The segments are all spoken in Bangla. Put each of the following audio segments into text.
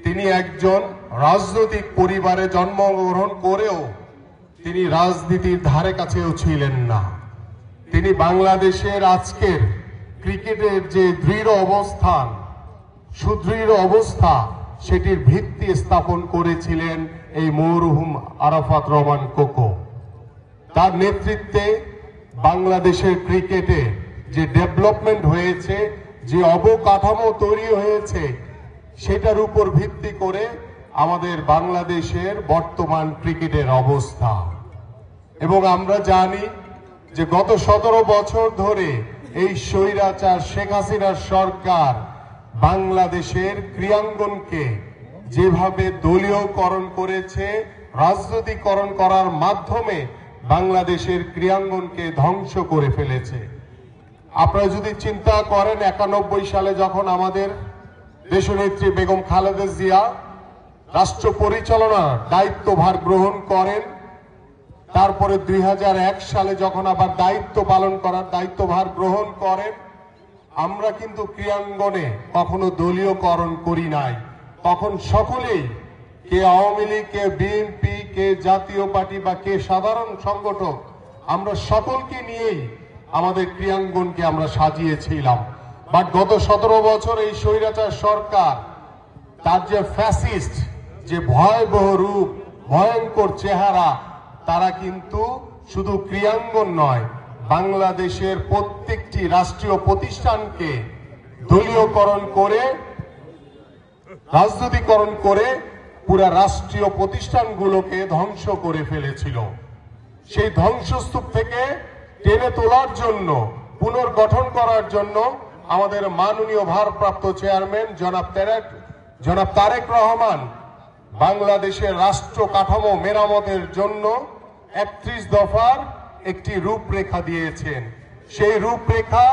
তিনি একজন রাজনৈতিক পরিবারে জন্মগ্রহণ করেও তিনি রাজনীতির ধারে কাছেও ছিলেন না। তিনি বাংলাদেশের আজকের ক্রিকেটের যে দৃঢ় অবস্থান, সুদৃঢ় অবস্থা, সেটির ভিত্তি স্থাপন করেছিলেন এই মরহুম আরাফাত রহমান কোকো। তার নেতৃত্বে বাংলাদেশের ক্রিকেটে যে ডেভেলপমেন্ট হয়েছে, যে অবকাঠামো তৈরি হয়েছে, সেটার উপর ভিত্তি করে আমাদের বাংলাদেশের বর্তমান ক্রিকেটের অবস্থা। এবং আমরা জানি যে গত 17 বছর ধরে এই স্বৈরাচার শেখ হাসিনার সরকার বাংলাদেশের ক্রীড়াঙ্গনকে যেভাবে দলীয়করণ করেছে, রাজনীতিকরণ করার মাধ্যমে বাংলাদেশের ক্রীড়াঙ্গনকে ধ্বংস করে ফেলেছে। আপনারা যদি চিন্তা করেন, 91 সালে যখন আমাদের দেশনেত্রী বেগম খালেদা জিয়া রাষ্ট্র পরিচালনার দায়িত্বভার গ্রহণ করেন, তারপরে 2001 সালে যখন আবার দায়িত্ব পালন করার দায়িত্বভার গ্রহণ করেন, আমরা কিন্তু ক্রীড়াঙ্গনে কখনো দলীয়করণ করি নাই। তখন সকলেই, কে আওয়ামী লীগ, কে বিএনপি, কে জাতীয় পার্টি বা কে সাধারণ সংগঠক, আমরা সকলকে নিয়েই আমাদের ক্রীড়াঙ্গনকে আমরা সাজিয়েছিলাম। বাট গত 17 বছর এই স্বৈরাচার সরকার তার যে ফ্যাসিস্ট, যে ভয়াবহ রূপ, ভয়ঙ্কর চেহারা, তারা কিন্তু শুধু ক্রীড়াঙ্গন নয়, বাংলাদেশের প্রত্যেকটি রাষ্ট্রীয় প্রতিষ্ঠানকে দলীয়করণ করে, রাজনীতিকরণ করে পুরা রাষ্ট্রীয় প্রতিষ্ঠানগুলোকে ধ্বংস করে ফেলেছিল। সেই ধ্বংসস্তূপ থেকে টেনে তোলার জন্য, পুনর্গঠন করার জন্য আমাদের মাননীয় ভারপ্রাপ্ত চেয়ারম্যান জনাব তারেক রহমান বাংলাদেশের রাষ্ট্র কাঠামো মেরামতের জন্য 31 দফার একটি রূপরেখা দিয়েছেন। সেই রূপরেখা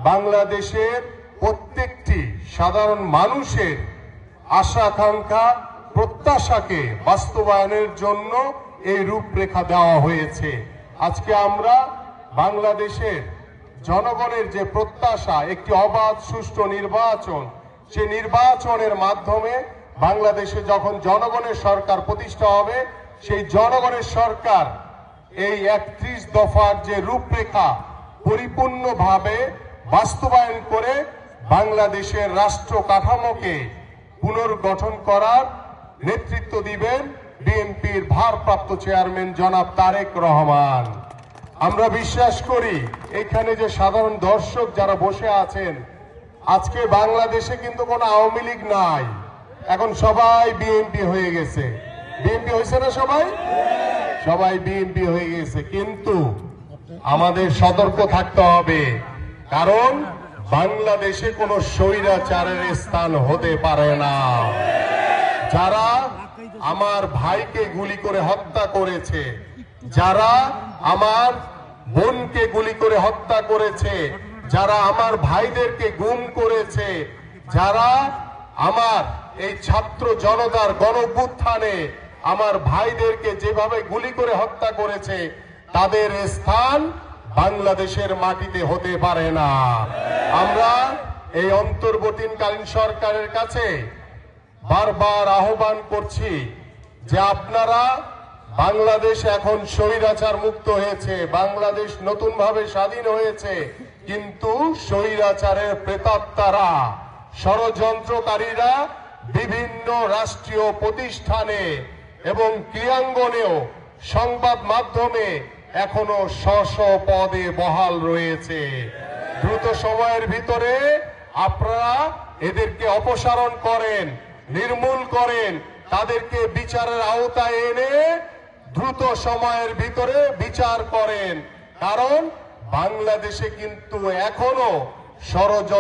বাংলাদেশের প্রত্যেকটি সাধারণ মানুষের আশা আকাঙ্ক্ষা, প্রত্যাশাকে বাস্তবায়নের জন্য এই রূপরেখা দেওয়া হয়েছে। আজকে আমরা বাংলাদেশের জনগণের যে প্রত্যাশা, একটি অবাধ সুষ্ঠু নির্বাচন, সেই নির্বাচনের মাধ্যমে বাংলাদেশে যখন জনগণের সরকার প্রতিষ্ঠা হবে, সেই জনগণের সরকার এই 31 দফার যে রূপরেখা পরিপূর্ণভাবে বাস্তবায়ন করে বাংলাদেশের রাষ্ট্র কাঠামোকে পুনর্গঠন করার নেতৃত্ব দিবেন বিএনপির ভারপ্রাপ্ত চেয়ারম্যান জনাব তারেক রহমান। আমরা বিশ্বাস করি এখানে যে সাধারণ দর্শক যারা বসে আছেন, আজকে বাংলাদেশে কিন্তু কোনো আওয়ামী লীগ নাই, এখন সবাই বিএনপি হয়ে গেছে। বিএনপি হয়েছে না সবাই? সবাই বিএনপি হয়ে গেছে। কিন্তু আমাদের সতর্ক থাকতে হবে, কারণ বাংলাদেশে কোনো স্বৈরাচারের স্থান হতে পারে না। যারা আমার ভাইকে গুলি করে হত্যা করেছে, যারা আমার বোনকে গুলি করে হত্যা করেছে, যারা আমার ভাইদেরকে গুম করেছে, যারা আমার এই ছাত্র জনতার গণঅভ্যুত্থানে আমার ভাইদেরকে যেভাবে গুলি করে হত্যা করেছে, তাদের স্থান বাংলাদেশের মাটিতে হতে পারে না। আমরা এই অন্তর্বর্তীকালীন সরকারের কাছে বারবার আহ্বান করছি যে আপনারা, বাংলাদেশ এখন স্বৈরাচার মুক্ত হয়েছে, বাংলাদেশ নতুনভাবে স্বাধীন হয়েছে, কিন্তু স্বৈরাচারের প্রেতাত্মারা, ষড়যন্ত্রকারীরা বিভিন্ন রাষ্ট্রীয় প্রতিষ্ঠানে এবং ক্রীড়াঙ্গনেও, সংবাদ মাধ্যমে এখনো স্ব পদে বহাল রয়েছে। দ্রুত সময়ের ভিতরে আপনারা এদেরকে অপসারণ করেন, নির্মূল করেন, তাদেরকে বিচারের আওতায় এনে দ্রুত সময়ের ভিতরে বিচার করেন। কারণ বাংলাদেশে কিন্তু এখনো ষড়যন্ত্র